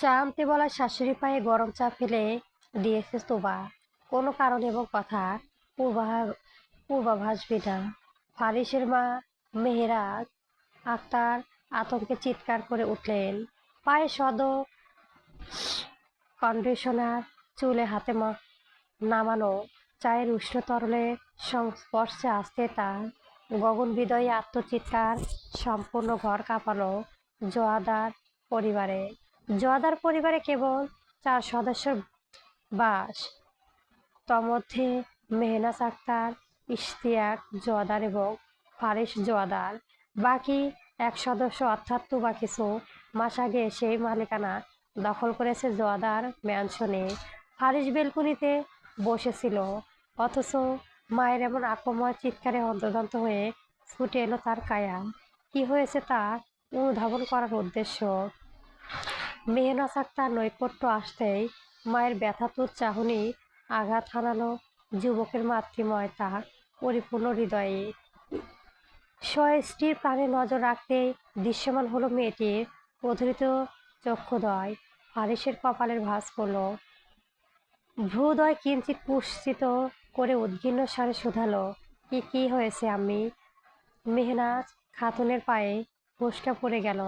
চা আনতে বলা শাশুড়ি পায়ে গরম চা ফেলে দিয়েছে তোবা। কোনো কারণ এবং কথা পূর্বা- পূর্বাভাস বিনা। ফারিসের মা মেহেরাজ আক্তার আতঙ্কে চিৎকার করে উঠলেন। পায়ে সদ কন্ডিশনার, চুলে হাতে নামানো, চায়ের উষ্ণ তরলের সংস্পর্শে আসতে তার গগনবিদয়ী আত্মচিৎকার সম্পূর্ণ ঘর কাঁপালো। জোয়াদার পরিবারে জোয়াদার পরিবারে কেবল 4 সদস্যের বাস। তন্মধ্যে মেহনাজ আক্তার, ইশতিয়াক জোয়াদার এবং ফারিস জোয়াদার। বাকি এক সদস্য অর্থাৎ তুবা কিছু মাস আগে সেই মালিকানা দখল করেছে জোয়াদার ম্যানশনে। ফারিস বেলকুনিতে বসেছিল, অথচ মায়ের এমন আক্রমণ চিৎকারে হন্তদন্ত হয়ে ছুটে এলো তার কায়া। কি হয়েছে তা অনুধাবন করার উদ্দেশ্য। মেহনাজ আক্তার নৈকট্য আসতেই মায়ের ব্যথাতুর চাহনি আঘাত হানালো যুবকের মাতৃময় তার পরিপূর্ণ হৃদয়ে। স্ত্রীর প্রাণে নজর রাখতেই দৃশ্যমান হলো মেয়েটির প্রধরিত চক্ষুদ্বয়। ফারিসের কপালের ভাঁজ পড়ল, ভ্রুদয় কিঞ্চিৎ কুৎসিত করে উদ্বিগ্ন স্বরে শুধালো, কি হয়েছে আম্মি? মেহনাজ খাতুনের পায়ে ফোস্কা পড়ে গেল।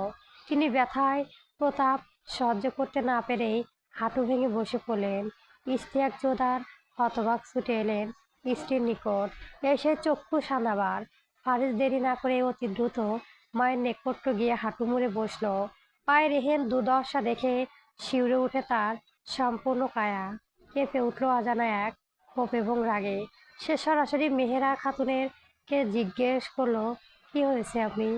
তিনি ব্যথায় প্রতাপ সহ্য করতে না পেরেই হাঁটু ভেঙে বসে পড়লেন। ইশতিয়াক জোদার হতবাক ছুটে এলেন স্ত্রীর নিকট। এসে চক্ষু সানাবার। ফারিস দেরি না করে অতি দ্রুত মায়ের নিকট গিয়ে হাঁটু মুড়ে বসল। পায়ের এহেন দুর্দশা দেখে শিউরে উঠে তার সম্পূর্ণ কায়া। কেঁপে উঠল অজানা এক ক্ষোভ এবং রাগে। সে সরাসরি মেহেরা খাতুনের কে জিজ্ঞেস করলো, কি হয়েছে আপনি?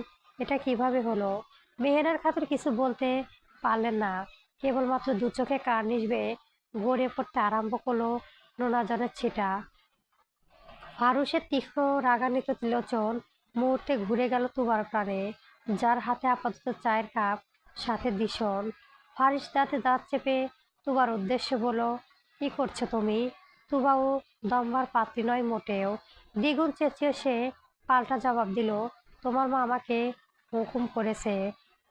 এটা কিভাবে হলো? মেহেরার খাতুন কিছু বলতে পারলেন না, কেবলমাত্র দু চোখে কার্নিশ বেয়ে গড়িয়ে পড়তে আরম্ভ করলো নোনা জলের ছিটা। ফারুসের তীক্ষ্ণ রাগান্বিত লোচন মুহূর্তে ঘুরে গেল তুবার প্রাণে, যার হাতে আপাতত চায়ের কাপ, সাথে দিশন। ফারিস দাঁতে দাঁত চেপে তুবার উদ্দেশ্যে বলল, কি করছো তুমি? তুবাও দম্বার পাত্রী নয় মোটেও। দ্বিগুণ চেঁচিয়ে সে পাল্টা জবাব দিল, তোমার মা আমাকে হুকুম করেছে।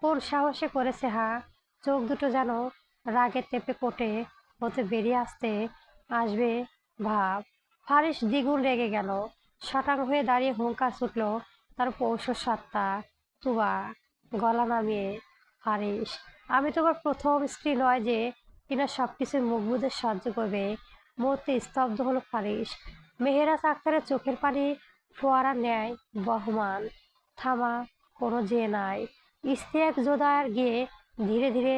কোন সাহসে করেছে হা? চোখ দুটো যেন রাগে তেপে কোটে হতে বেরিয়ে আসবে ভাব। ফারিস দ্বিগুণ রেগে গেল। শটাং হয়ে দাঁড়িয়ে হুঙ্কার ছুটল তার পৌষ সত্তা। তুবা গলা নামিয়ে, ফারিস, আমি তোমার প্রথম স্ত্রী নয় যে কিনা সবকিছুর মুখ বুঝে সহ্য করবে। মুহূর্তে স্তব্ধ হলো ফারিস। মেহেরাজ আক্তারের চোখের পানি ফোয়ারার ন্যায় বহমান। থামা কোনো যে নাই। ইশতিয়াক জোদার গিয়ে ধীরে ধীরে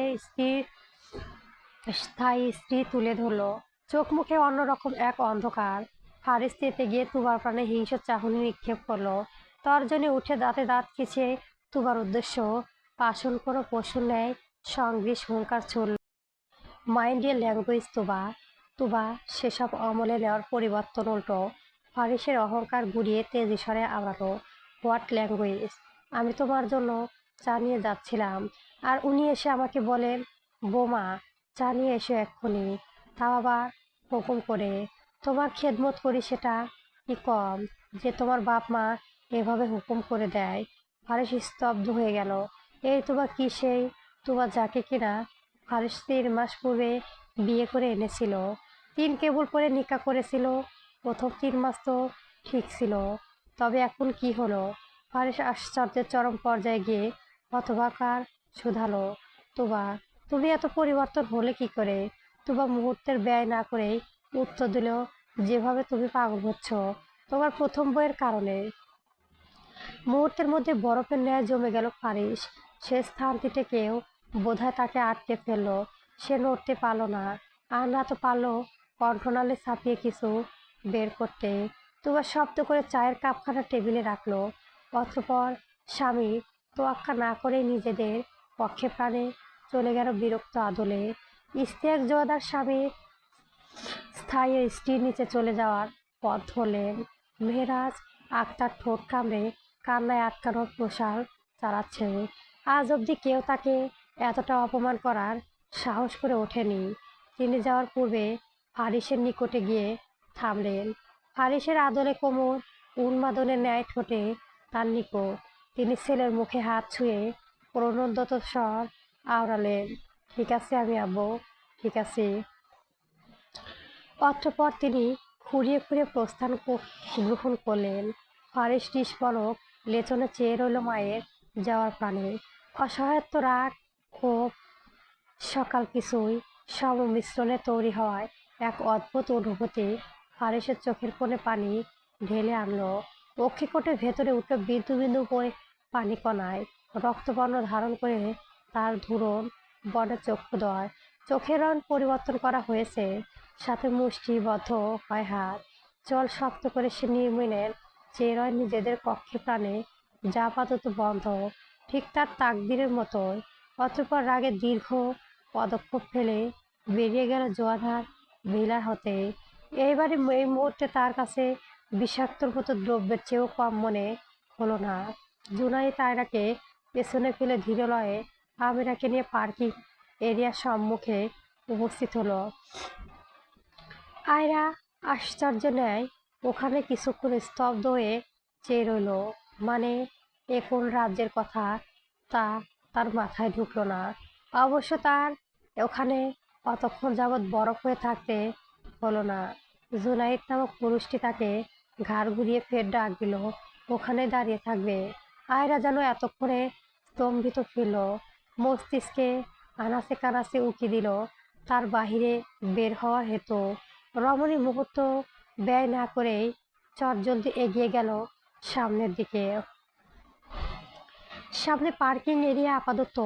স্থায়ী স্ত্রী তুলে ধরলো। চোখ মুখে অন্যরকম এক অন্ধকার। ফারিস চেপে গিয়ে তুবার প্রাণে হিংস্র চাহনি নিক্ষেপ করলো। তর্জনী উঠে দাঁতে দাঁত খিচে তুবার উদ্দেশ্য পাষণ কোনো পশুর ন্যায় সংগ্রিস হুঙ্কার ছুড়ল, মাইন্ড ইয়ে ল্যাঙ্গুয়েজ তুবা। তুবা সেসব আমলে নেওয়ার পরিবর্তন উল্টো ফারিসের অহংকার গুড়িয়ে তেজি স্বরে আওড়ালো, হোয়াট ল্যাঙ্গুয়েজ? আমি তোমার জন্য চা নিয়ে যাচ্ছিলাম, আর উনি এসে আমাকে বলেন, বোমা, চা নিয়ে এসো এক্ষুনি, তাও আবার হুকুম করে। তোমার খেদমত করি সেটা কি কম যে তোমার বাপ মা এভাবে হুকুম করে দেয়? ফারিস স্তব্ধ হয়ে গেল। এই তুবা কি সেই তুবা যাকে কিনা ফারিস 3 মাস পূর্বে বিয়ে করে এনেছিল? 3 কেবল পরে নিকা করেছিল। প্রথম 3 মাস তো ঠিক ছিল, তবে এখন কি হলো? ফারিস আশ্চর্যের চরম পর্যায়ে গিয়ে হতবাক শুধালো, তুবা, তুমি এত পরিবর্তন হলে কি করে? তুবা মুহূর্তের ব্যয় না করেই উত্তর দিল, যেভাবে তুমি পাগল হচ্ছ তোমার প্রথম বইয়ের কারণে। মুহূর্তের মধ্যে বরফের ন্যায় জমে গেল ফারিস। সে স্থানটিতে কেউ বোধহয় তাকে আটকে ফেলল। সে নড়তে পারল না, আর না তো পারল কণ্ঠনালে ছাপিয়ে কিছু বের করতে। তুবা শব্দ করে চায়ের কাপখানা টেবিলে রাখলো। অতঃপর স্বামী তোয়াক্কা না করেই নিজেদের পক্ষে প্রাণে চলে গেল বিরক্ত আদলে। ইশতিয়াক জোয়াদার স্বামীর স্থায়ী স্ত্রীর নিচে চলে যাওয়ার পথ ধরলেন। মেহেরাজ আক্তার ঠোঁট কামড়ে কান্নায় আটকানোর প্রসার চালাচ্ছে। আজ অবধি কেউ তাকে এতটা অপমান করার সাহস করে ওঠেনি। তিনি যাওয়ার পূর্বে ফারিসের নিকটে গিয়ে থামলেন। ফারিসের আদলে কোমর উন্মাদনের ন্যায় ঠোঁটে তার নিকট। তিনি ছেলের মুখে হাত ছুঁয়ে প্রণোদত স্বর আওড়ালেন, ঠিক আছে আমি আব্বু, ঠিক আছে। অতঃপর তিনি খুঁড়িয়ে খুঁড়িয়ে গ্রহণ করলেন। ফারিস নিষ্পলক লেচনে চেয়ে রইল মায়ের যাওয়ার প্রাণে। অসহায়ত্ব, রাগ, ক্ষোভ, সকাল কিছুই সংমিশ্রণে তৈরি হওয়ায় এক অদ্ভুত অনুভূতি ফারিসের চোখের কোণে পানি ঢেলে আনলো। অক্ষিকোটের ভেতরে উঠল বিন্দু বিন্দু করে পানি কণায় রক্তবর্ণ ধারণ করে তার ধুরন বনে চক্ষুদ্বয়। চোখের রং পরিবর্তন করা হয়েছে, সাথে মুষ্টিবদ্ধ হয় হাত। চল শক্ত করে সে নির্মিলেন চেয়ে রয় নিজেদের কক্ষে প্রাণে, যা আপাতত বন্ধ, ঠিক তার তাকদীরের মতোই। অতঃপর রাগে দীর্ঘ পদক্ষেপ ফেলে বেরিয়ে গেল জোয়াধার ভিলার হতে। এইবারে এই মুহূর্তে তার কাছে বিষাক্তর মতো দ্রব্যের চেয়েও কম মনে হলো না। জুনায়েদ আয়রাকে পেছনে ফেলে ধীর লয়ে আমিরাকে নিয়ে পার্কিং এরিয়ার সম্মুখে উপস্থিত হলো। আয়রা আশ্চর্য ন্যায় ওখানে কিছুক্ষণ স্তব্ধ হয়ে চেয়ে রইল। মানে, এ কোন রাজ্যের কথা তা তার মাথায় ঢুকলো না। অবশ্য তার ওখানে অতক্ষণ যাবৎ বরফ হয়ে থাকতে হলো না। জুনাইদ নামক পুরুষটি তাকে ঘাড় ঘুরিয়ে ফের ডাক দিল, ওখানে দাঁড়িয়ে থাকবে। আয়রা যেন এতক্ষণে স্তম্ভিত ফিরল, মস্তিষ্কে আনাচে কানাচে উকি দিল তার বাহিরে বের হওয়ার হেতু। রমণী মুহূর্ত ব্যয় না করেই চটজলদি এগিয়ে গেল সামনের দিকে। সামনে পার্কিং এরিয়া, আপাতত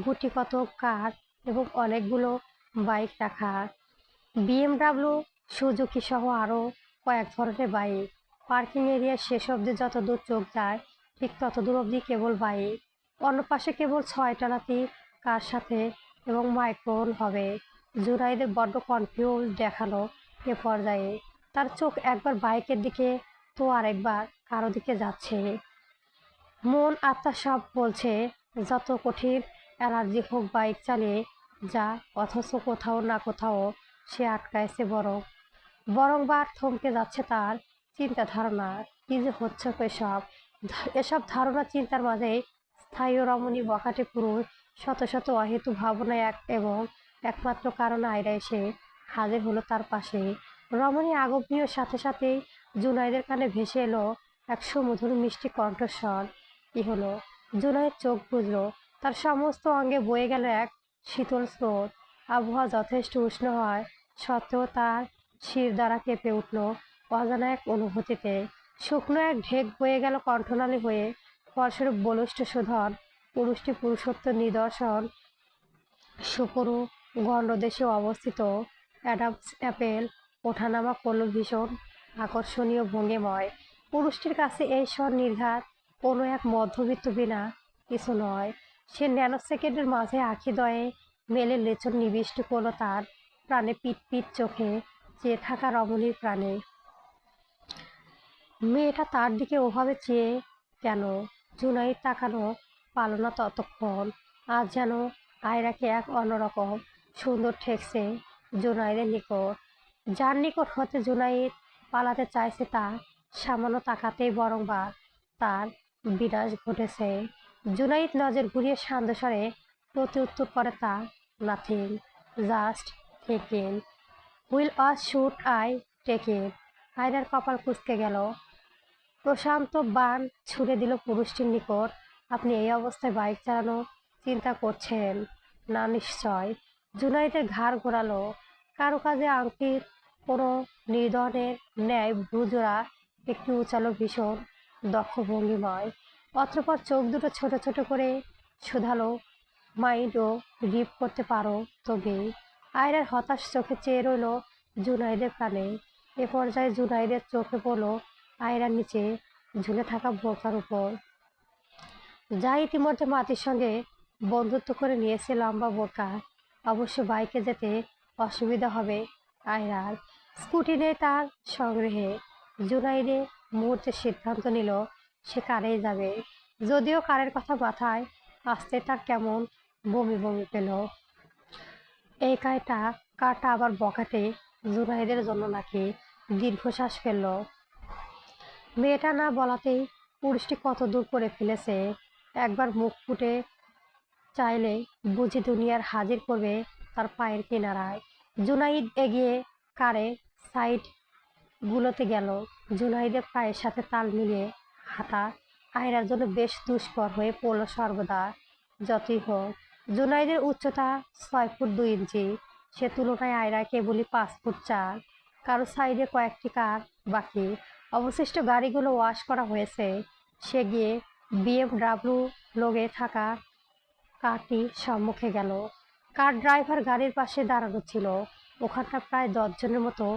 গুটি কতক কার এবং অনেকগুলো বাইক রাখা। বিএমডাব্লিউ, সুজুকি সহ আরও কয়েক ধরনের বাইক। পার্কিং এরিয়ার শেষ অবধি যতদূর চোখ যায় ঠিক ততদূর অবধি কেবল বাইক। অন্য পাশে কেবল 6 টালাতি কার সাথে এবং মাইক্রোন হবে। জুনাইদের বড্ড কনফিউজ দেখালো এ পর্যায়ে। তার চোখ একবার বাইকের দিকে তো আরেকবার কারো দিকে যাচ্ছে। মন আত্মা সব বলছে যত কঠিন অ্যালার্জি হোক বাইক চালিয়ে যা, অথচ কোথাও না কোথাও সে আটকাইছে। বরংবার থমকে যাচ্ছে তার চিন্তা ধারণা। কি যে হচ্ছে এসব ধারণা চিন্তার মাঝে স্থায়ী রমণী বখাটে পুরুষ শত শত অহেতু ভাবনা এবং একমাত্র কারণ আয়রা এসে হাজির হলো তার পাশে। রমণী আগমনীয় সাথে সাথেই জুনাইদের কানে ভেসে এলো এক সুমধুর মিষ্টি কণ্ঠস্বর। কি হলো? জুনাইদ চোখ বুজল। তার সমস্ত অঙ্গে বয়ে গেল এক শীতল স্রোত। আবহাওয়া যথেষ্ট উষ্ণ হয় সত্ত্বেও তার শির দ্বারা কেঁপে উঠল অজানা এক অনুভূতিতে। শুকনো এক ঢেক বয়ে গেল কণ্ঠনালী হয়ে। ফলস্বরূপ বলিষ্ঠ সুধর পুরুষটি পুরুষত্ব নিদর্শন। সুপুরু গণ্ডদেশে অবস্থিত অ্যাডামস অ্যাপেল ওঠানামা করল ভীষণ আকর্ষণীয় ভঙ্গিময়। পুরুষটির কাছে এই স্বর নির্ঘাত কোনো এক মধ্যবিত্ত বিনা কিছু নয়। সে ন্যানোসেকেন্ডের মাঝে আখিদ্বয়ে মেলে লেচন নিবিষ্ট করল তার প্রাণে। পিট পিট চোখে চেয়ে থাকা রমণীর প্রাণে। মেয়েটা তার দিকে ওভাবে চেয়ে কেন? জুনাইদ তাকানো পারল না ততক্ষণ। আজ যেন আয়রাকে এক অন্যরকম সুন্দর ঠেকছে জুনাইদের নিকট। যার নিকট হতে জুনাইদ পালাতে চাইছে তা সামান্য তাকাতেই বরংবার তার বিনাশ ঘটেছে। জুনাইদ নজর ঘুরিয়ে শান্ত স্বরে প্রতি উত্তর করে, তা nothing, just thinking. Which was should I take it? আয়রার কপাল কুঁচকে গেল। প্রশান্ত বাণ ছুড়ে দিল পুরুষটির নিকট। আপনি এই অবস্থায় বাইক চালানো চিন্তা করছেন না নিশ্চয়? জুনাইদের ঘাড় ঘোরালো। কারুকাজে আংটির কোনো নির্ধনের ন্যায় ভ্রুজোড়া একটু উচালো ভীষণ দক্ষ ভঙ্গিময়। অতঃপর চোখ দুটো ছোট ছোট করে শুধালো, মাইন্ডও রিপ করতে পারো তবে? আয়রার হতাশ চোখে চেয়ে রইল জুনাইদের প্রাণে। এ পর্যায়ে জুনাইদের চোখে পড়ল আয়রার নিচে ঝুলে থাকা বোরকার উপর, যা ইতিমধ্যে মাটির সঙ্গে বন্ধুত্ব করে নিয়েছে লম্বা বোরকা। অবশ্য বাইকে যেতে অসুবিধা হবে আয়রার। স্কুটি নেই তার সংগ্রহে। জুনাইদে মুহূর্তে সিদ্ধান্ত নিল সে কারেই যাবে। যদিও কারের কথা মাথায় আসতে তার কেমন বমি বমি পেল। এই কারটা আবার বখাটে জুনাইদের জন্য নাকি? দীর্ঘশ্বাস ফেলল। মেয়েটা না বলাতেই পুরুষটি কত দূর করে ফেলেছে একবার মুখ ফুটে চাইলে বুঝি দুনিয়ার হাজির করবে তার পায়ের কিনারায়। জুনাইদ এগিয়ে কারে সাইড গুলোতে গেল। জুনাইদের পায়ের সাথে তাল মিলিয়ে হাঁটা আয়রার জন্য বেশ দুষ্কর হয়ে পড়ল সর্বদা। যতই হোক, জুনাইদের উচ্চতা 6 ফুট 2 ইঞ্চি, সে তুলনায় আয়রা কেবলই 5 ফুট 4। কারো সাইডে কয়েকটি কার বাকি, অবশিষ্ট গাড়িগুলো ওয়াশ করা হয়েছে। সে গিয়ে বিএমডাব্লিউ লোগে থাকা কারটি সম্মুখে গেল। কার ড্রাইভার গাড়ির পাশে দাঁড়ানো ছিল। ওখানটা প্রায় 10 জনের মতো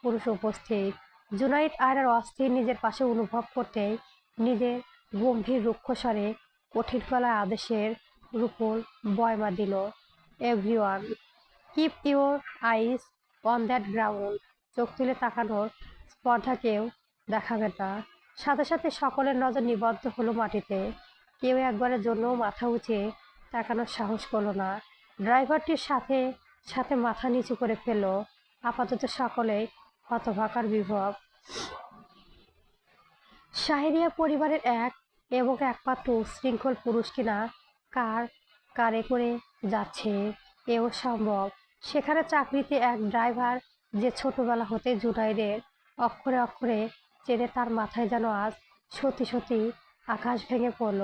পুরুষ উপস্থিত। জুনাইদ আয়রার অস্থির নিজের পাশে অনুভব করতে নিজের গম্ভীর রুক্ষ স্বরে কঠিন গলায় আদেশের রূপর বয়মা দিল, everyone keep your eyes on that ground. চোখ তুলে তাকানোর স্পর্ধা কেউ দেখাবে না। সাথে সাথে সকলের নজর নিবদ্ধ হলো মাটিতে। কেউ একবারের জন্যও মাথা উঁচিয়ে তাকানোর সাহস করলো না। ড্রাইভারটির সাথে সাথে মাথা নিচু করে ফেলল। আপাতত সকলে হতভাগার বিভব। শাহেরিয়া পরিবারের এক এবং একমাত্র উচ্ছৃঙ্খল পুরুষ কিনা কার কারে করে যাচ্ছে, এও সম্ভব। সেখানে চাকরিতে এক ড্রাইভার যে ছোটবেলা হতে জুনাইদের অক্ষরে অক্ষরে চেনে, তার মাথায় যেন আজ সত্যি সত্যি আকাশ ভেঙে পড়ল।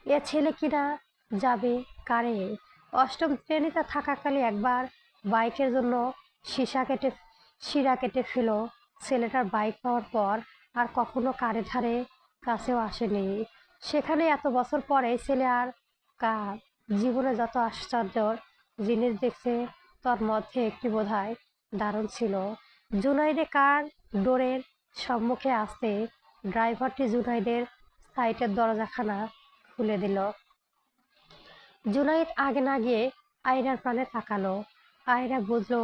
এ ছেলে কিনা যাবে কারে। অষ্টম শ্রেণীতে থাকাকালে একবার বাইকের জন্য শিরা কেটে ফেল ছেলেটার। বাইক পাওয়ার পর আর কখনো কারে ধারে কাছেও আসেনি। সেখানে এত বছর পরে ছেলে আর কার জীবনে যত আশ্চর্যর জিনিস দেখছে, তার মধ্যে একটি বোধহয় দারুণ ছিল। জুনাইদে কার ডোরের সম্মুখে আসতে ড্রাইভারটি জুনাইদের সাইটের দরজাখানা খুলে দিল। জুনাইদ আগে না গিয়ে আয়রার প্রাণে তাকালো। আয়রা বুঝলো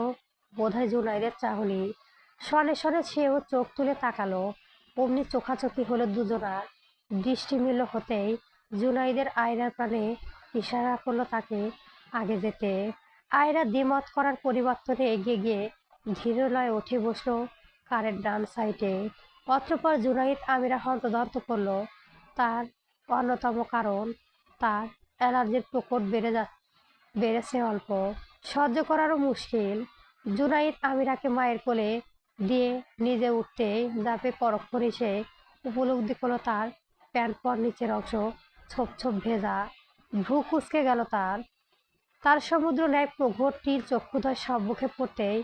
বোধহয় জুনাইদের চাহনি। সনে সনে সেও চোখ তুলে তাকালো। অমনি চোখাচোখি হলো দুজনার। দৃষ্টি মিলল হতেই জুনাইদের আয়রার প্রাণে ইশারা করলো তাকে আগে যেতে। আয়রা দ্বিমত করার পরিবর্তনে এগিয়ে গিয়ে ধীর লয়ে উঠে বসলো কারের ডান সাইডে। অতঃপর জুনাইদ আমিরা হন্তদন্ত করলো। তার অন্যতম কারণ, তার অ্যালার্জির প্রকোপ বেড়েছে অল্প, সহ্য করারও মুশকিল। জুনাইদ আমিরাকে মায়ের কোলে দিয়ে নিজে উঠতে যাবে, পরক্ষণে সে উপলব্ধি করলো তার প্যান্ট পর নিচের অংশ ছোপ ছোপ ভেজা। ভ্রু কুঁচকে গেল তার। তার সমুদ্র ন্যায় প্রঘোর তীর চক্ষুদ্বয় সম্মুখে পড়তেই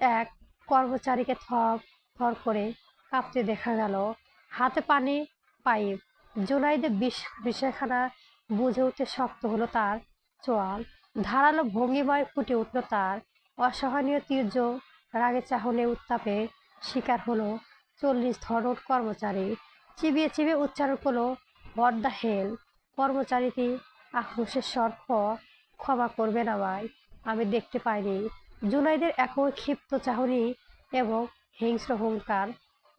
এক কর্মচারীকে থর থর করে কাঁপতে দেখা গেল। হাতে পানি পাইপ। জুনাইদের বিষয়খানা বুঝে উঠতে শক্ত হলো তার চোয়াল। ধারালো ভঙ্গিময় ফুটে উঠল তার। অসহনীয় তীর্য রাগে চাহনে উত্তাপে শিকার হলো 40 ধরন কর্মচারী। চিবিয়ে চিবিয়ে উচ্চারণ করলো, হোয়াট দ্য হেল। কর্মচারীটি আক্রোশের স্বর, ক্ষমা করবেন আমায়, আমি দেখতে পাইনি। জুনাইদের একই ক্ষিপ্ত চাহনি এবং হিংস্র হুঙ্কার,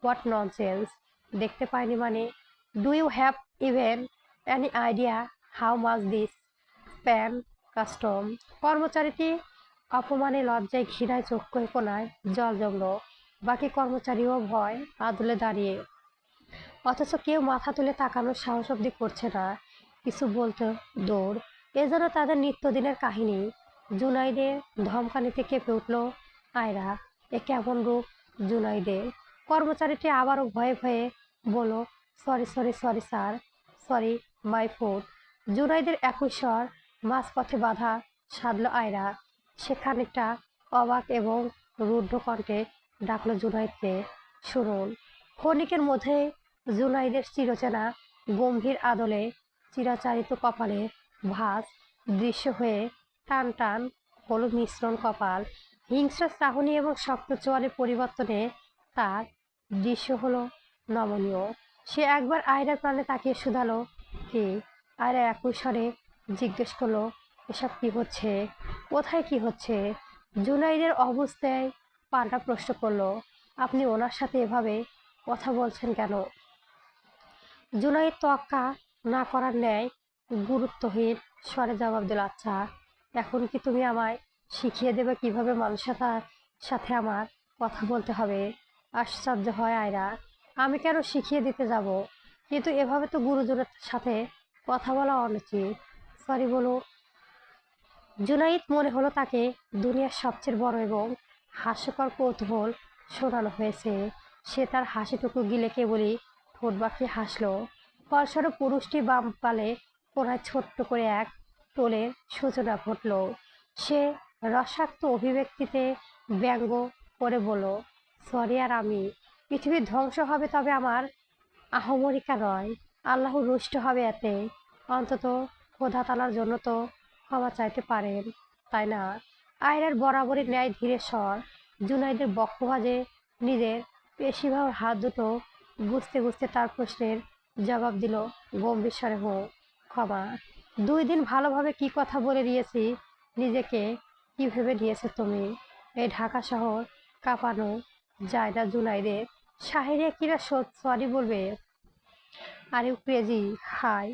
হোয়াট ননসেন্স। দেখতে পাইনি মানে? Do you have even any idea how much this pan custom. কর্মচারীটি অপমানে লজ্জায় ঘৃণায় চক্ষু কোণায় জল জমল। বাকি কর্মচারীও ভয় আদলে দাঁড়িয়ে, অথচ কেউ মাথা তুলে তাকানোর সাহস অব্দি করছে না। কিছু বলতে দৌড়। এ যেন তাদের নিত্যদিনের কাহিনী। জুনাইদের ধমকানিতে কেঁপে উঠল আয়রা। এ কেমন রূপ জুনাইদের। কর্মচারীটি আবারও ভয়ে ভয়ে বলল, sorry sorry sorry sir, sorry my food. জুনাইদের একই স্বর মাঝপথে বাধা সাধল আয়রা। সে খানিকটা অবাক এবং রুদ্ধ কণ্ঠে ডাকলো জুনাইদকে, শুনুন। ক্ষণিকের মধ্যে জুনাইদের চিরচেনা গম্ভীর আদলে চিরাচারিত কপালে ভাঁজ দৃশ্য হয়ে টান টান হলো মিশ্রণ কপাল। হিংস্র চাহনি এবং শক্ত চোয়ালের পরিবর্তনে তার দৃশ্য হলো নমনীয়। সে একবার আয়রার প্রাণে তাকিয়ে শুধালো, কি? আয়রা একই স্বরে জিজ্ঞেস করলো, এসব কি হচ্ছে? কোথায় কি হচ্ছে? জুনাইদের অবস্থায় পাল্টা প্রশ্ন করলো, আপনি ওনার সাথে এভাবে কথা বলছেন কেন? জুনাইদ তোয়াক্কা না করার ন্যায় গুরুত্বহীন স্বরে জবাব দিল, আচ্ছা, এখন কি তুমি আমায় শিখিয়ে দেবে কিভাবে মানুষের সাথে আমার কথা বলতে হবে? আশ্চর্য হয় আয়রা, আমি কেন শিখিয়ে দিতে যাব? কিন্তু এভাবে তো গুরুজনের সাথে কথা বলা অনুচিত। সরি বলো। জুনাইদ মনে হলো তাকে দুনিয়ার সবচেয়ে বড় এবং হাস্যকর কৌতূহল শোনানো হয়েছে। সে তার হাসিটুকু গিলে কেবলই ঠোঁট বাঁকিয়ে হাসল। ফলস্বরূপ পুরুষটি বাম পালে কোনায় ছোট্ট করে এক টোলের সূচনা ঘটল। সে রসাক্ত অভিব্যক্তিতে ব্যঙ্গ করে বলল, সরি আর আমি, পৃথিবীর ধ্বংস হবে তবে আমার আহমরিকা নয়, আল্লাহ রুষ্ট হবে এতে। অন্তত খোদা তালার জন্য তো ক্ষমা চাইতে পারেন, তাই না? আয়রার বরাবরই ন্যায় ধীরে স্বর জুনাইদের বক্ষভাজে নিজের পেশিভাব হাত দুটো গুছতে গুছতে তার প্রশ্নের জবাব দিল গম্ভীর স্বরে, হোক ক্ষমা। 2 দিন ভালোভাবে কি কথা বলে দিয়েছি, নিজেকে কি ভেবে নিয়েছো তুমি? এই ঢাকা শহর কাঁপানো যায় না জুনাইদের। শাহেরিয়া কিরা সরি বলবে? আর ইউ ক্রেজি হাই।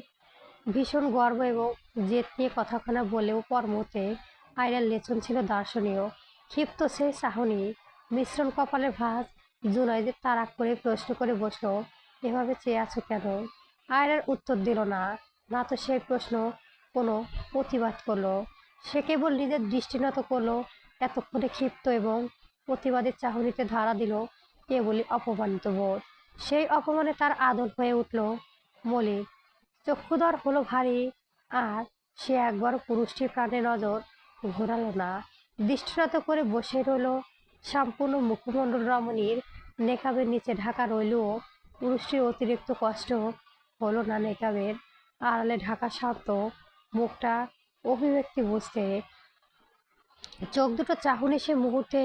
ভীষণ গর্ব এবং জেদ নিয়ে কথাখানা বলেও পরমুহূর্তে আয়রার লেছন ছিল দর্শনীয়। ক্ষিপ্ত সেই চাহনি মিশ্রণ কপালের ভাঁজ জুনাইদের তাড়াক করে প্রশ্ন করে বসলো, এভাবে চেয়ে আছো কেন? আয়রার উত্তর দিল না, না তো সেই প্রশ্ন কোনো প্রতিবাদ করলো। সে কেবল নিজের দৃষ্টিনত করলো। এতক্ষণে ক্ষিপ্ত এবং প্রতিবাদের চাহনিতে ধারা দিল কেবলই অপমানিত বোধ। সেই অপমানে তার আদর হয়ে উঠল মলিন। চক্ষুধর হলো ভারী, আর সে একবার পুরুষটির প্রাণে নজর ঘোরালো না। দৃষ্টিনত করে বসে রইল। সম্পূর্ণ মুখমণ্ডল রমণীর নেকাবের নিচে ঢাকা রইলও পুরুষটির অতিরিক্ত কষ্ট হলো না নেকাবের আড়ালে ঢাকা শান্ত মুখটা অভিব্যক্তি বুঝতে। চোখ দুটো চাহনি সে মুহূর্তে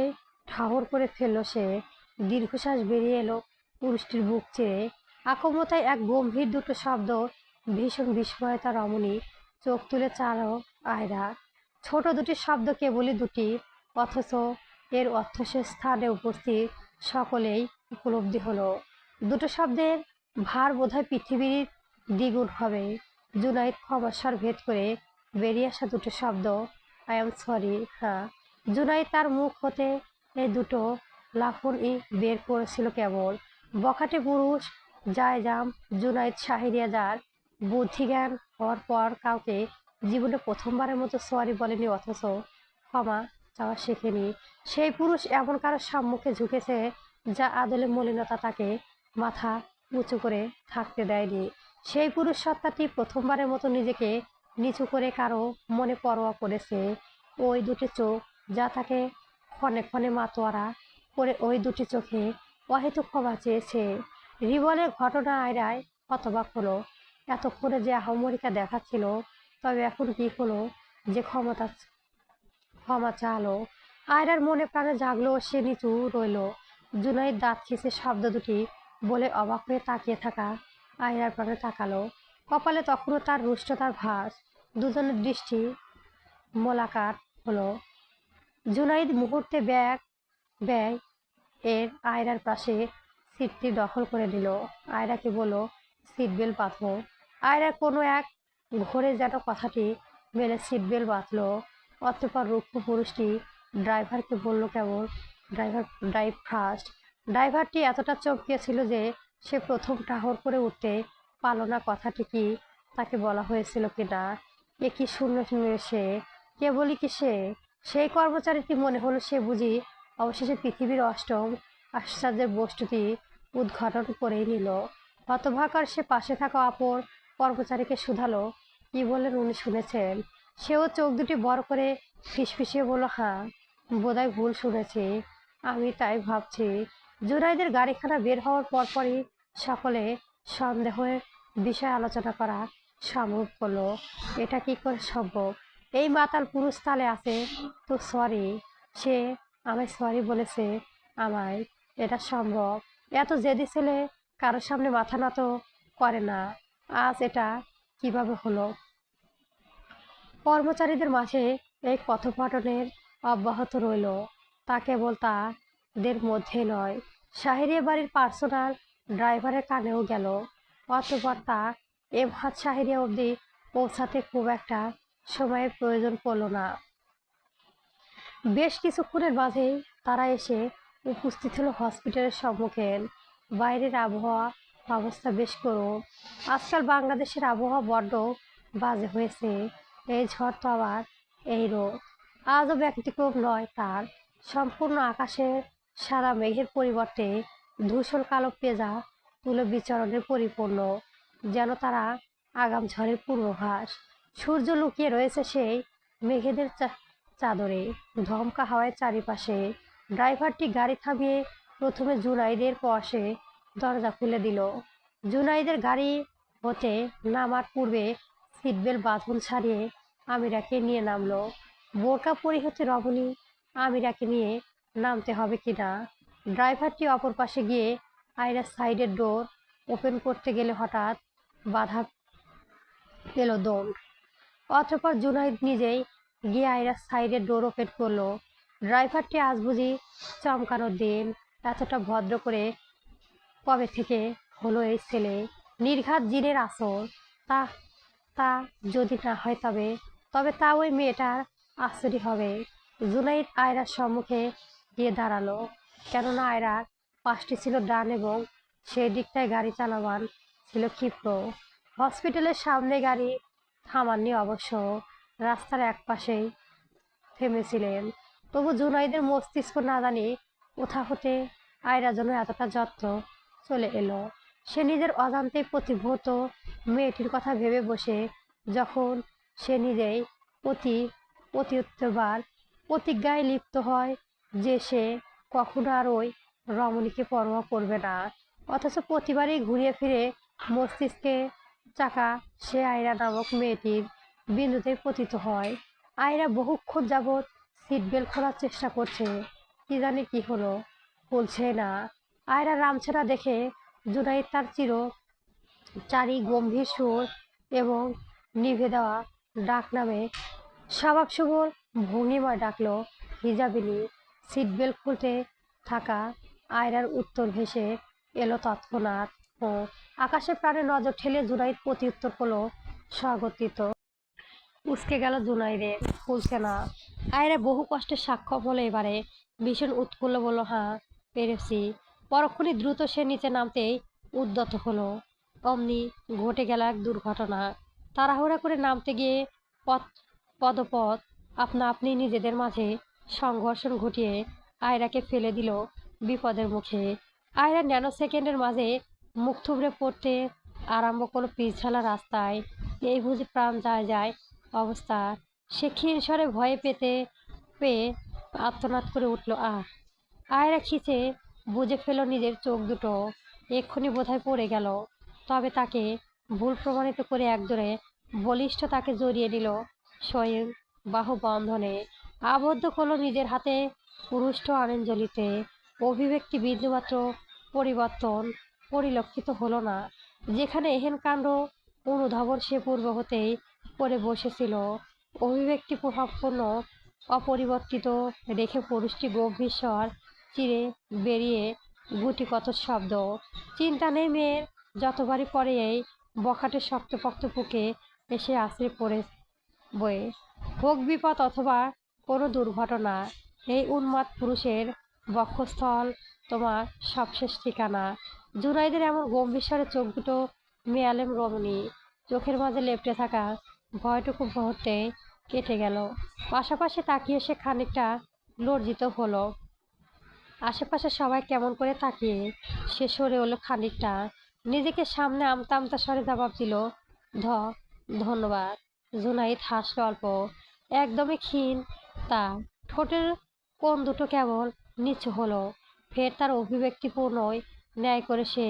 ঠাহর করে ফেলল সে। দীর্ঘশ্বাস বেরিয়ে এলো পুরুষটির বুক চেয়ে। আকমতায় এক গম্ভীর দুটো শব্দ। ভীষণ বিস্ময়তা রমণী চোখ তুলে চালো আয়রা। ছোট দুটি শব্দ, কেবলই দুটি, অথচ এর অর্থ সে স্থানে উপস্থিত সকলেই উপলব্ধি হলো। দুটো শব্দের ভার বোধহয় পৃথিবীর দ্বিগুণ হবে। জুনাইদ ক্ষমাস্বর ভেদ করে বেরিয়ে আসা দুটো শব্দ, আই এম সরি। হ্যাঁ, জুনাইদ তার মুখ হতে এই দুটো লাফনই বের করেছিল কেবল। বখাটে পুরুষ জায়জাম জুনাইদ শাহেরিয়া, যার বুদ্ধিজ্ঞান হওয়ার পর কাউকে জীবনে প্রথমবারের মতো সরি বলেনি, অথচ ক্ষমা চাওয়া শেখেনি। সেই পুরুষ এমন কারোর সম্মুখে ঝুঁকেছে যা আদলে মলিনতা তাকে মাথা উঁচু করে থাকতে দেয়নি। সেই পুরুষ সত্তাটি প্রথমবারের মতো নিজেকে নিচু করে কারো মনে পরোয়া করেছে। ওই দুটি চোখ যা তাকে ক্ষণে ক্ষণে মাতোয়ারা করে, ওই দুটি চোখে অহেতুক ক্ষমা চেয়েছে। রিবনের ঘটনা আয়রায় হতবাক হলো। এতক্ষণে যে আহমরিকা দেখাচ্ছিল, তবে এখন কি হলো যে ক্ষমা চালো? আয়রার মনে প্রাণে জাগলো, সে নিচু রইল। জুনাইদ দাঁত খিচে শব্দ দুটি বলে অবাক হয়ে তাকিয়ে থাকা আয়রার প্রাণে তাকালো। কপালে তখনও তার রুষ্টতার ভাঁজ। দুজনের দৃষ্টি মোলাকাত হলো। জুনাইদ মুহূর্তে ব্যয় এর আয়রার পাশে সিটটি দখল করে নিল। আয়রাকে বলল, সিট বেল্ট বাঁধো। আয়রার কোনো এক ঘোরে যেন কথাটি মেলে সিট বেল্ট বাঁধল। অতঃপর রুক্ষ পুরুষটি ড্রাইভারকে বলল কেবল, ড্রাইভার ড্রাইভ ফাস্ট। ড্রাইভারটি এতটা চমকিয়েছিল যে সে প্রথম ঠাহর করে উঠতে পারল না কথাটি কি তাকে বলা হয়েছিল কিনা। এ কি শূন্য শূন্য সে, কেবলই কি সে? সেই কর্মচারীটি মনে হলো সে বুঝি অবশেষে পৃথিবীর অষ্টম আশ্চর্যের বস্তুটি উদ্ঘাটন করেই নিল। হতভাগার সে পাশে থাকা অপর কর্মচারীকে শুধালো, কি বললেন উনি, শুনেছেন? সেও চোখ দুটি বড় করে ফিসফিসিয়ে বলল, হ্যাঁ, বোধহয় ভুল শুনেছি, আমি তাই ভাবছি। জুনাইদের গাড়িখানা বের হওয়ার পরপরই সকলে সন্দেহের বিষয় আলোচনা করা সম্ভব হলো। এটা কি করে সম্ভব? এই মাতাল পুরুষ তালে আছে তো সরি, সে আমায় সরি বলেছে আমায়, এটা সম্ভব? এত জেদি ছেলে কারোর সামনে মাথা নত করে না, আজ এটা কিভাবে হলো? কর্মচারীদের মাঝে এই কথোপকথনের অব্যাহত রইল। তা কেবল তাদের মধ্যে নয়, শাহেরিয়া বাড়ির পার্সোনাল ড্রাইভারের কানেও গেল। অতঃপর তা এমহাদ শাহেরিয়া অবধি পৌঁছাতে খুব একটা সময়ের প্রয়োজন পড়ল না। বেশ কিছুক্ষণের মাঝেই তারা এসে উপস্থিত হলো হসপিটালের সম্মুখে। বাইরের আবহাওয়া অবস্থা বেশ করুণ। আজকাল বাংলাদেশের আবহাওয়া বড্ড বাজে হয়েছে। এই ঝড় তো আবার এই রোদ আজও ব্যতিক্রম নয় তার। সম্পূর্ণ আকাশের সাদা মেঘের পরিবর্তে ধূসর কালো পেঁজা তুলো বিচরণে পরিপূর্ণ, যেন তারা আগাম ঝড়ের পূর্বাভাস। সূর্য লুকিয়ে রয়েছে সেই মেঘেদের চাদরে, ধমকা হাওয়ায় চারিপাশে। ড্রাইভারটি গাড়ি থামিয়ে প্রথমে জুনাইদের পাশে দরজা খুলে দিল। জুনাইদের গাড়ি হতে নামার পূর্বে সিটবেল্ট বাঁধন ছাড়িয়ে আমিরাকে নিয়ে নামলো। বোরকা পরিহিত রমণী আমিরাকে নিয়ে নামতে হবে কিনা। ড্রাইভারটি অপর পাশে গিয়ে আয়রার সাইডের ডোর ওপেন করতে গেলে হঠাৎ বাধা পেল দৌড়। অতঃপর জুনাইদ নিজেই গিয়ে আয়রার সাইডের ডোর ওপেন করলো। ড্রাইভারটি আজ বুঝি চমকানোর দিন, এতটা ভদ্র করে কবে থেকে হলো এই ছেলে। নির্ঘাত জিনের আসর। তা তা যদি না হয় তবে তবে তা ওই মেয়েটার আসরই হবে। জুনাইদ আয়রার সম্মুখে গিয়ে দাঁড়ালো, কেননা আয়রার পাশটি ছিল ডান এবং সেই দিকটায় গাড়ি চালাবার ছিল ক্ষিপ্র। হসপিটালের সামনে গাড়ি থামাননি অবশ্য, রাস্তার একপাশেই থেমেছিলেন। তবু জুনাইদের মস্তিষ্ক না জানি কোথা হতে আয়রা যেন এতটা যত্ন চলে এলো। সে নিজের অজান্তেই প্রতিভূত মেয়েটির কথা ভেবে বসে, যখন সে নিজেই অতি অতি উত্তরবার প্রতিজ্ঞায় লিপ্ত হয় যে সে কখনো আর ওই রমণীকে পরোয়া করবে না, অথচ প্রতিবারই ঘুরিয়ে ফিরে মস্তিষ্কে চাকা সে আয়রা নামক মেয়েটির বিন্দুতে পতিত হয়। আয়রা বহুক্ষণ যাবৎ সিট বেল্ট খোলার চেষ্টা করছে, কি জানি কি হলো, খুলছে না। আয়রা রামছাড়া দেখে জুনাইদ তার চারি গম্ভীর সুর এবং নিভে দেওয়া ডাক নামে স্বভাবসবর ভঙ্গিময় ডাকলো, হিজাবিনী। সিট বেল্ট খুলতে থাকা আয়রার উত্তর ভেসে এলো তৎক্ষণাৎ। ও আকাশের প্রাণে নজর ঠেলে জুনাইদ প্রতি উত্তর করলো, স্বাগতিত। উসকে গেল জুনাইদের, খুলছে না। আয়রা বহু কষ্টে সাক্ষ্য হলো এবারে। ভীষণ উৎফুল্ল বলল, হ্যাঁ পেরেছি। পরক্ষণে দ্রুত সে নিচে নামতেই উদ্যত হলো। অমনি ঘটে গেল এক দুর্ঘটনা। তাড়াহুড়া করে নামতে গিয়ে পথ পদপথ আপনা আপনি নিজেদের মাঝে সংঘর্ষণ ঘটিয়ে আয়রাকে ফেলে দিল বিপদের মুখে। আয়রা ন্যানো সেকেন্ডের মাঝে মুখ থুবড়ে পড়তে আরম্ভ করলো পিছালা রাস্তায়। এই বুঝি প্রাণ যায় যায় অবস্থা। সে ক্ষীণ স্বরে ভয়ে পেয়ে আর্তনাদ করে উঠল, আহ! আয়রা খিচে বুঝে ফেল নিজের চোখ দুটো এক্ষুনি বোধহয় পড়ে গেল। তবে তাকে ভুল প্রমাণিত করে একজোরে বলিষ্ঠ তাকে জড়িয়ে নিল স্বয়ং বাহু বন্ধনে, আবদ্ধ করলো নিজের হাতে পুরুষ্ট আনঞ্জলিতে। অভিব্যক্তি বিন্দুমাত্র পরিবর্তন পরিলক্ষিত হলো না। যেখানে এহেন কাণ্ড অনুধাবন সে পূর্ব হতেই করে বসেছিল, অভিব্যক্তি সম্পূর্ণ অপরিবর্তিত রেখে পুরুষটি গম্ভীর স্বর চিরে বেরিয়ে গুটিকত শব্দ। চিন্তা নেই মেয়ের, যতবারই পরে এই বখাটে শক্তপোক্ত বুকে এসে আছড়ে পড়ে বয়ে। হোক বিপদ অথবা কোনো দুর্ঘটনা, এই উন্মাদ পুরুষের বক্ষস্থল তোমার সবশেষ ঠিকানা। জুনাইদের এমন গম্ভীর স্বরে চোখ দুটো মেয়ালেম রমণী, চোখের মাঝে লেপ্টে থাকা ভয়টুকু মুহূর্তে কেটে গেল। পাশাপাশি তাকিয়ে সে খানিকটা লজ্জিত হলো। আশেপাশে সবাই কেমন করে তাকিয়ে সে সরে হলো খানিকটা, নিজেকে সামনে আমতা আমতা স্বরে জবাব দিল, ধন্যবাদ। জুনাইদ হাসল অল্প, একদমই ক্ষীণ। তা ঠোঁটের কোণ দুটো কেবল নিচু হলো। ফের তার অভিব্যক্তিপূর্ণই ন্যায় করে সে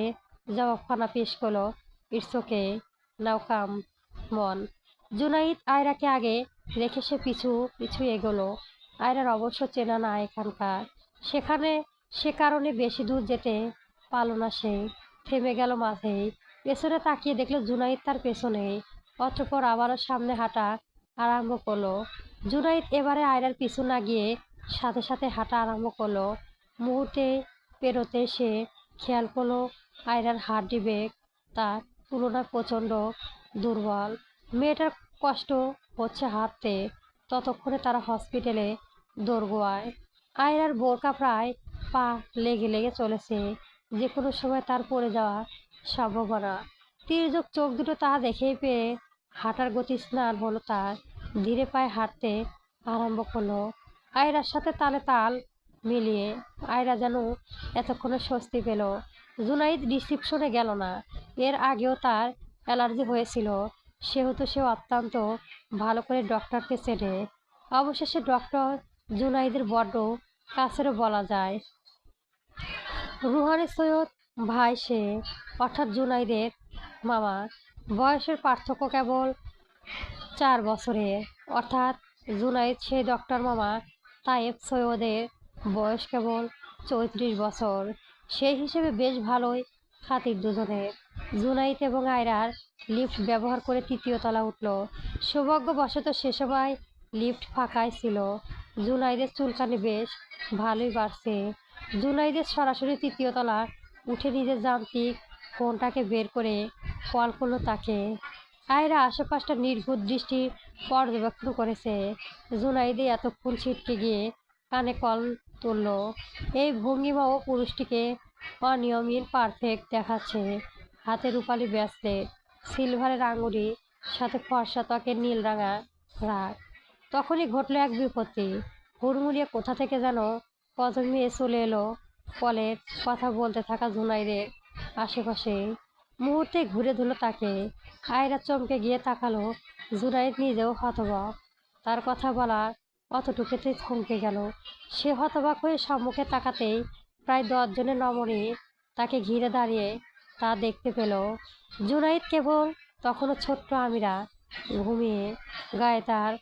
জবাবখানা পেশ করলো, ইটস ওকে, নাও কাম মন। জুনাইদ আয়রাকে আগে রেখে সে পিছু পিছু এগোলো। আয়রার অবশ্য চেনা না এখানকার, সে কারণে বেশি দূর যেতে পারল না সে। থেমে গেল মাঝেই, পেছনে তাকিয়ে দেখলো জুনাইদ তার পেছনে। অতঃপর আবারও সামনে হাঁটা আরম্ভ করলো। জুনাইদ এবারে আয়রার পিছু না গিয়ে সাথে সাথে হাঁটা আরম্ভ করলো। মুহূর্তে পেরোতে সে খেয়াল করলো আয়রার হার্টি বেগ তার তুলনায় প্রচণ্ড দুর্বল। মেয়েটার কষ্ট হচ্ছে হাঁটতে। ততক্ষণে তারা হসপিটালে দোরগোড়ায়। আয়রার বোরকা প্রায় পা লেগে লেগে চলেছে, যে কোনো সময় তার পড়ে যাওয়া সম্ভাবনা। তির্যক চোখ দুটো তা দেখেই পেয়ে হাঁটার গতি স্নান হলো তার। ধীরে পায়ে হাঁটতে আরম্ভ করলো। আয়রার সাথে তালে তাল মিলিয়ে আয়রা যেন এতক্ষণে স্বস্তি পেল। জুনাইদ রিসিপশনে গেল না। এর আগেও তার অ্যালার্জি হয়েছিল, সেহেতু সে অত্যন্ত ভালো করে ডক্টরকে চেনে। অবশেষে ডক্টর জুনাইদের বড্ড কাছেরও বলা যায়। রুহানি সৈয়দ ভাই সে, অর্থাৎ জুনাইদের মামা। বয়সের পার্থক্য কেবল 4 বছরের, অর্থাৎ জুনাইদ সেই ডক্টর মামা তায়েব সৈয়দের বয়স কেবল 34 বছর। সেই হিসেবে বেশ ভালোই খাতির দুজনের। জুনাইদ এবং আয়রার লিফট ব্যবহার করে 3য় তলা উঠল। সৌভাগ্যবশত সে সময় লিফট ফাঁকাই ছিল। জুনাইদের চুলকানি বেশ ভালোই বাড়ছে। জুনাইদের সরাসরি 3য় তলা উঠে নিজের যান্ত্রিক ফোনটাকে বের করে কল করলো তাকে। আয়রা আশেপাশটা নির্ঘুত দৃষ্টি পর্যবেক্ষণ করেছে। জুনাইদে এতক্ষণ ছিটকে গিয়ে কানে কল তুলল। এই ভঙ্গিমাও পুরুষটিকে অনিয়মিত পারফেক্ট দেখাচ্ছে। হাতে রূপালি ব্রেসলেট, সিলভারের আঙুরি, সাথে ফর্সা ত্বকের নীল রাঙা রাগ। তখনই ঘটল এক বিপত্তি। হুড়মুড়িয়ে কোথা থেকে যেন কজন মেয়ে চলে এলো কলের কথা বলতে থাকা জুনাইদের আশেপাশে। মুহূর্তে ঘুরে ধরল তাকে। আয়রা চমকে গিয়ে তাকালো। জুনাইদ নিজেও হতবাক। তার কথা বলার অতটুকুতেই থমকে গেল। সে হতবাক হয়ে সম্মুখে তাকাতেই প্রায় 10 জনের নমনে তাকে ঘিরে দাঁড়িয়ে তা দেখতে পেল। জুনাইদ কেবল তখনও ছোট্ট আমিরা, ঘুমিয়ে, গায়ে তার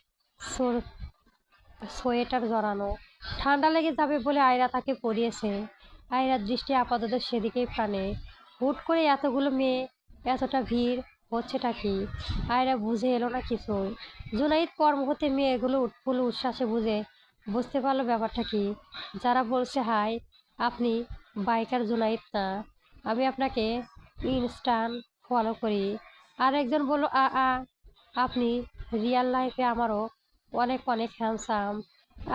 সোয়েটার জড়ানো। ঠান্ডা লেগে যাবে বলে আয়রা তাকে পরিয়েছে। আয়রার দৃষ্টি আপাতত সেদিকেই প্রাণে। হুট করে এতগুলো মেয়ে, এতটা ভিড় হচ্ছেটা কি? আয়রা বুঝে এলো না কিছু। জুনাইদ পর মুহূর্তে মেয়েগুলো উৎফুল্ল উচ্ছ্বাসে বুঝতে পারলো ব্যাপারটা কি। যারা বলছে, হাই, আপনি বাইকার জুনাইদ না, আমি আপনাকে ইনস্টান্ট ফলো করি। আর একজন বলল, আপনি রিয়েল লাইফে আমারও অনেক অনেক হ্যান্ডসাম।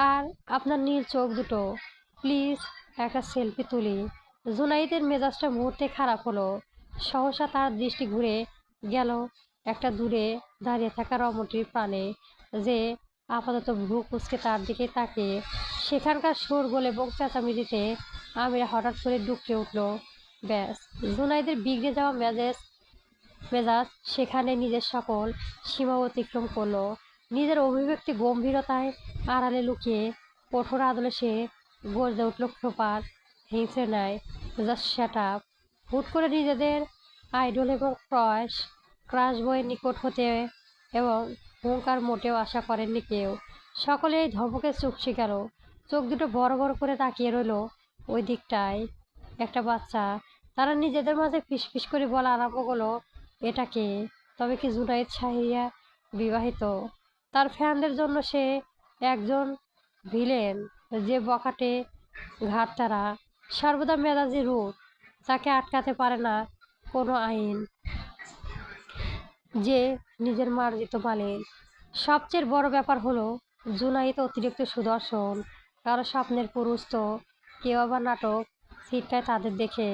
আর আপনার নীল চোখ দুটো, প্লিজ একটা সেলফি তুলি। জুনাইদের মেজাজটা মুহূর্তে খারাপ হলো। সহসা তার দৃষ্টি ঘুরে গেল একটা দূরে দাঁড়িয়ে থাকা রমণীর পানে, যে আপাতত ভ্রু কুঁচকে তার দিকে তাকিয়ে। সেখানকার শোরগোল এবং চেঁচামেচিতে আমিরা হঠাৎ করে ডুকরে উঠল। ব্যাস, জুনাইদের বিগড়ে যাওয়া মেজাজ সেখানে নিজের সকল সীমা অতিক্রম করলো। নিজের অভিব্যক্তি গম্ভীরতায় আড়ালে লুকিয়ে কঠোর আদলে সে গর্জে উঠল ক্ষোপার হিংসে নেয়, জাস্ট শ্যাট আপ। হুট করে নিজেদের আইডল এবং ক্রাশ বইয়ের নিকট হতে এবং হুঙ্কার মোটেও আশা করেননি কেউ। সকলে এই ধমকে চুপসে গেল। চোখ দুটো বড় বড় করে তাকিয়ে রইল ওই দিকটায়। একটা বাচ্চা। তারা নিজেদের মাঝে ফিসফিস করে বলা আরম্ভ করলো, এটা কে? তবে কি জুনাইদ শাহরিয়া বিবাহিত? তার ফ্যানদের জন্য সে একজন ভিলেন, যে বখাটে ঘাড়তারা, সর্বদা মেজাজি রূপ, তাকে আটকাতে পারে না কোনো আইন, যে নিজের মার্জিত মালিক। সবচেয়ে বড় ব্যাপার হলো জুনাইদ অতিরিক্ত সুদর্শন। কারো স্বপ্নের পুরুষ তো কেউ আবার নাটক ছিটকায় তাদের দেখে।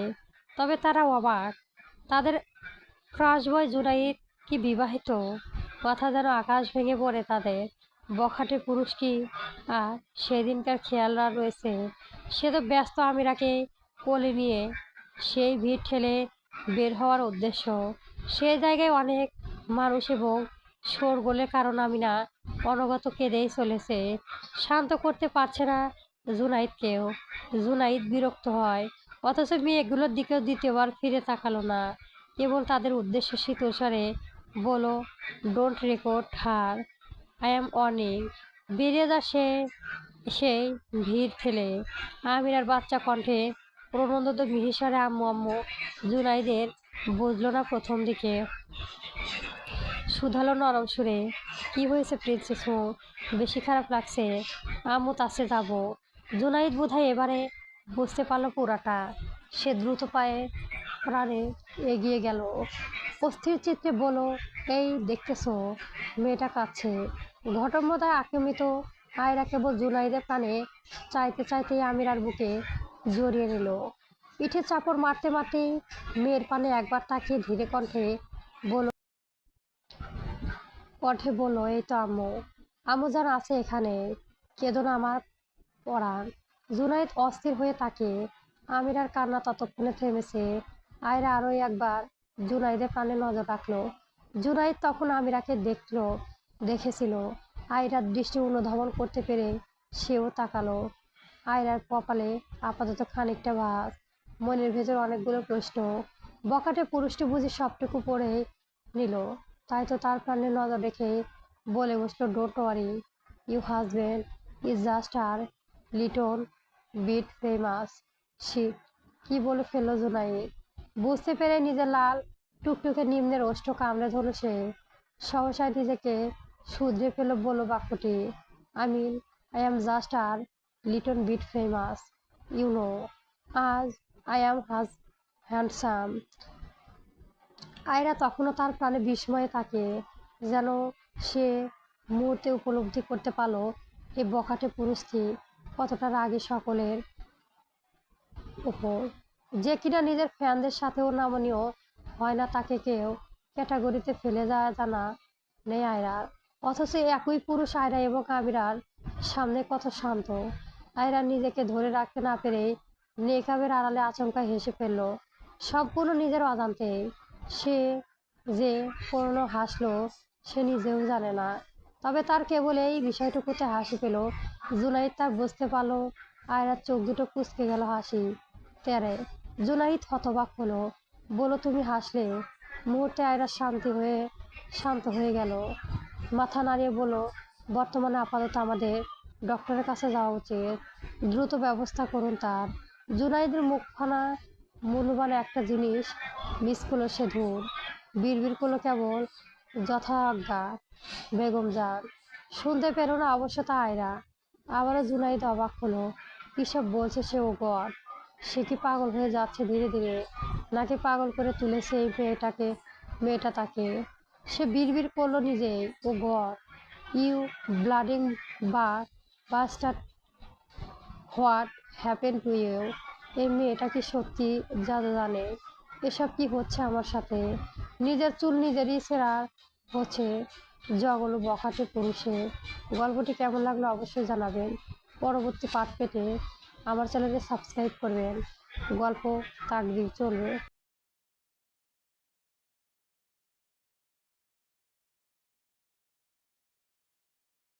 তবে তারা অবাক। তাদের ক্রাশ বয় জুনাইদ কি বিবাহিত? কথা যেন আকাশ ভেঙে পড়ে তাদের। বখাটে পুরুষ কি আর সেদিনকার খেয়াল রয়েছে? সে তো ব্যস্ত আমিরাকে কোলে নিয়ে সেই ভিড় ঠেলে বের হওয়ার উদ্দেশ্য। সে জায়গায় অনেক মানুষ এবং শোরগোলের কারণ আমিনা অনগত কেঁদেই চলেছে। শান্ত করতে পারছে না জুনাইদকেও। জুনাইদ বিরক্ত হয়, অথচ মেয়েগুলোর দিকেও দ্বিতীয়বার ফিরে তাকালো না। কেবল তাদের উদ্দেশ্য শীতল স্বরে বলো, don't record her, I am অনিং। বেরিয়ে যা সেই ভিড় ঠেলে। আমিরার বাচ্চা কণ্ঠে প্রনন্দিত মিহিস্বরে আম্মু আম্মু। জুনাইদের বুঝলো না প্রথম দিকে। শুধালো নরম সুরে, কি হয়েছে প্রিন্সেস? বেশি খারাপ লাগছে? আম্মু তাছে যাবো। জুনাইদ বোধহয় এবারে বুঝতে পারলো পুরাটা। সে দ্রুত পায়ে প্রাণে এগিয়ে গেল। অস্থির চিত্রে বলো, এই দেখতেছো মেয়েটা কাঁদছে। ঘটমদায় আক্রমিত আয়রা কেবল জুনাইদের প্রাণে চাইতে চাইতেই আমিরার বুকে জড়িয়ে নিল। পিঠে চাপড় মারতে মারতেই মেয়ের পানে একবার তাকিয়ে ধীরে কণ্ঠে বলল, এই তো আম্মু। আমুজান আছে এখানে, কেঁদো না আমার পরাণ। জুনায়েদ অস্থির হয়ে থাকে। আমিরার কান্না ততক্ষণে থেমেছে। আয়রা আরো একবার জুনাইদের প্রাণে নজর রাখলো। জুনাইদ তখন আমিরাকে দেখেছিল। আয়রার দৃষ্টি অনুধাবন করতে পেরে সেও তাকালো। আয়রার কপালে আপাতত খানিকটা ভাঁজ, মনের ভেতর অনেকগুলো প্রশ্ন। বখাটে পুরুষটি বুঝি সবটুকু পড়ে নিল। তাই তো তার প্রাণে নজর রেখে বলে বসলো, don't worry, you husband is just a little bit famous. Shit, কি বলে ফেললো জুনাইদ। বুঝতে পেরে নিজের লাল টুকটুকে নিম্নের ওষ্ঠ কামড়ে ধরল সে। সহসায় নিজেকে শুধরে ফেলল, বলল বাক্যটি, I am just a little bit famous, you know, as I am handsome. Ayra তখনও তার প্রাণে বিস্ময়ে থাকে, যেন সে মুহূর্তে উপলব্ধি করতে পারল এই বখাটে পুরুষটি কতটা রাগী সকলের উপর। যে কিনা নিজের ফ্যানদের সাথেও নমনীয় হয় না, তাকে কেউ ক্যাটাগরিতে ফেলে দেওয়া জানা নেই আয়রার। অথচ একই পুরুষ আয়রা এবং আমিরার সামনে কত শান্ত। আয়রা নিজেকে ধরে রাখতে না পেরে নেকাবের আড়ালে আচমকা হেসে ফেলল, সবগুলো নিজের অজান্তে। সে যে পূর্ণ হাসলো সে নিজেও জানে না। তবে তার কেবল এই বিষয়টুকুতে হাসি পেল। জুনাইদ তা বুঝতে পারলো। আয়রার চোখ দুটো কুঁচকে গেল হাসি তেরে। জুনাইদ হতবাক হলো, বলো তুমি হাসলে? মুহূর্তে আয়রা শান্ত হয়ে গেল। মাথা নাড়িয়ে বলল, বর্তমানে আপাতত আমাদের ডক্টরের কাছে যাওয়া উচিত, দ্রুত ব্যবস্থা করুন তার। জুনাইদের মুখখানা মূল্যবান একটা জিনিস মিস করলো সে। ধূর, বিড়বিড় করলো কেবল, যথা আজ্ঞা বেগম যান। শুনতে পেল না অবশ্য তা আয়রা। আবারও জুনাইদ অবাক হলো, কিসব বলছে সে। ও গড, সে কি পাগল হয়ে যাচ্ছে ধীরে ধীরে, নাকি পাগল করে তুলেছে এই মেয়েটা তাকে? সে বিড়বিড় করলো নিজেই, oh God, you bloody bastard, what happen to you? এই মেয়েটা কি সত্যি জাদু জানে? এসব কি হচ্ছে আমার সাথে? নিজের চুল নিজেরই ছেঁড়া হচ্ছে জঘন্য বখাটে পুরুষে। গল্পটি কেমন লাগলো অবশ্যই জানাবেন। পরবর্তী পার্ট পেতে আমার চ্যানেলে সাবস্ক্রাইব করবেন। গল্প তাকদির চলবে।